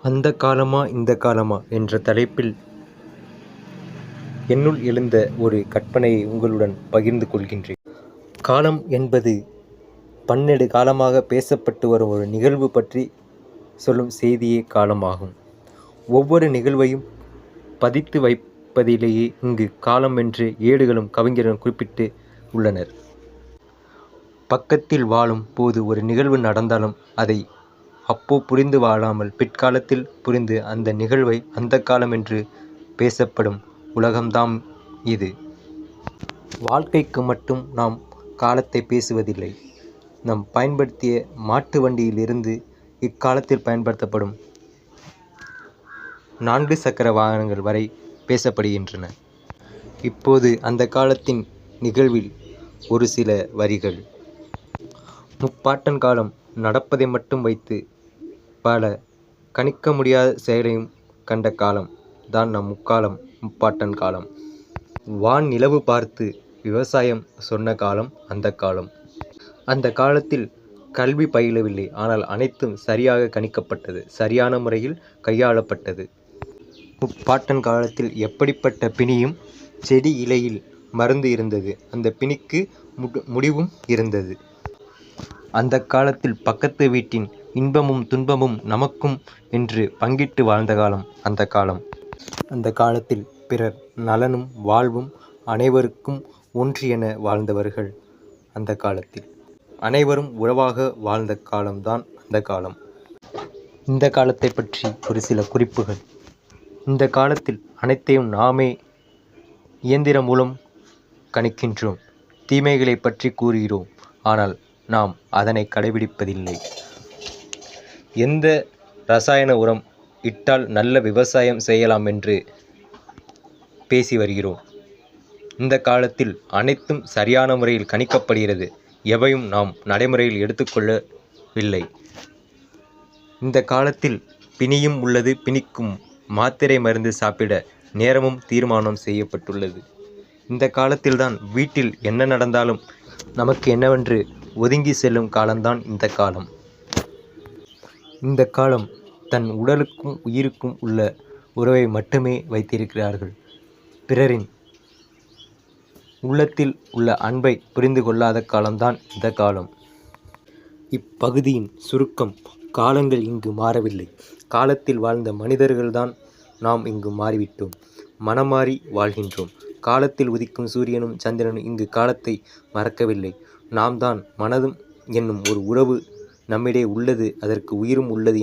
அந்த காலமா இந்த காலமா என்ற தலைப்பில் என்னுள் எழுந்த ஒரு கற்பனையை உங்களுடன் பகிர்ந்து கொள்கின்றேன். காலம் என்பது பன்னெடு காலமாக பேசப்பட்டு வரும் ஒரு நிகழ்வு பற்றி சொல்லும் செய்தியே காலமாகும். ஒவ்வொரு நிகழ்வையும் பதித்து வைப்பதிலேயே இங்கு காலம் என்று ஏடுகளும் கவிஞர்களும் குறிப்பிட்டு உள்ளனர். பக்கத்தில் வாழும் போது ஒரு நிகழ்வு நடந்தாலும் அதை அப்போ புரிந்து வாழாமல் பிற்காலத்தில் புரிந்து அந்த நிகழ்வை அந்த காலம் என்று பேசப்படும் உலகம்தாம் இது. வாழ்க்கைக்கு மட்டும் நாம் காலத்தை பேசுவதில்லை. நாம் பயன்படுத்திய மாட்டு வண்டியில் இருந்து இக்காலத்தில் பயன்படுத்தப்படும் 4 சக்கர வாகனங்கள் வரை பேசப்படுகின்றன. இப்போது அந்த காலத்தின் நிகழ்வில் ஒரு சில வரிகள். முப்பாட்டன் காலம் நடப்பதை மட்டும் வைத்து பல கணிக்க முடியாத செயலையும் கண்ட காலம் தான் நம் முப்பாட்டன் காலம். வான் நிலவு பார்த்து விவசாயம் சொன்ன காலம் அந்த காலம். அந்த காலத்தில் கல்வி பயிலவில்லை, ஆனால் அனைத்தும் சரியாக கணிக்கப்பட்டது, சரியான முறையில் கையாளப்பட்டது. முப்பாட்டன் காலத்தில் எப்படிப்பட்ட பிணியும் செடி இலையில் மருந்து இருந்தது, அந்த பிணிக்கு முடிவும் இருந்தது. அந்த காலத்தில் பக்கத்து வீட்டின் இன்பமும் துன்பமும் நமக்கும் என்று பங்கிட்டு வாழ்ந்த காலம் அந்த காலம். அந்த காலத்தில் பிறர் நலனும் வாழ்வும் அனைவருக்கும் ஒன்று என வாழ்ந்தவர்கள் அந்த காலத்தில். அனைவரும் உறவாக வாழ்ந்த காலம்தான் அந்த காலம். இந்த காலத்தை பற்றி ஒரு சில குறிப்புகள். இந்த காலத்தில் அனைத்தையும் நாமே இயந்திரம் மூலம் கணிக்கின்றோம். தீமைகளை பற்றி கூறுகிறோம், ஆனால் நாம் அதனை கடைபிடிப்பதில்லை. எந்த ரசாயன உரம் இட்டால் நல்ல விவசாயம் செய்யலாம் என்று பேசி வருகிறோம். இந்த காலத்தில் அனைத்தும் சரியான முறையில் கணிக்கப்படுகிறது, எவையும் நாம் நடைமுறையில் எடுத்துக்கொள்ளவில்லை. இந்த காலத்தில் பிணியும் உள்ளது, பிணிக்கும் மாத்திரை மருந்து சாப்பிட நேரமும் தீர்மானம் செய்யப்பட்டுள்ளது. இந்த காலத்தில்தான் வீட்டில் என்ன நடந்தாலும் நமக்கு என்னவென்று ஒதுங்கி செல்லும் காலம்தான் இந்த காலம். இந்த காலம் தன் உடலுக்கும் உயிருக்கும் உள்ள உறவை மட்டுமே வைத்திருக்கிறார்கள். பிறரின் உள்ளத்தில் உள்ள அன்பை புரிந்து கொள்ளாத காலம்தான் இந்த காலம். இப்பகுதியின் சுருக்கம். காலங்கள் இங்கு மாறவில்லை, காலத்தில் வாழ்ந்த மனிதர்கள்தான் நாம் இங்கு மாறிவிட்டோம். மனமாறி வாழ்கின்றோம். காலத்தில் உதிக்கும் சூரியனும் சந்திரனும் இங்கு காலத்தை மறக்கவில்லை. நாம் தான். மனதும் என்னும் ஒரு உறவு நம்மிடையே உள்ளது, அதற்கு உயிரும் உள்ளது.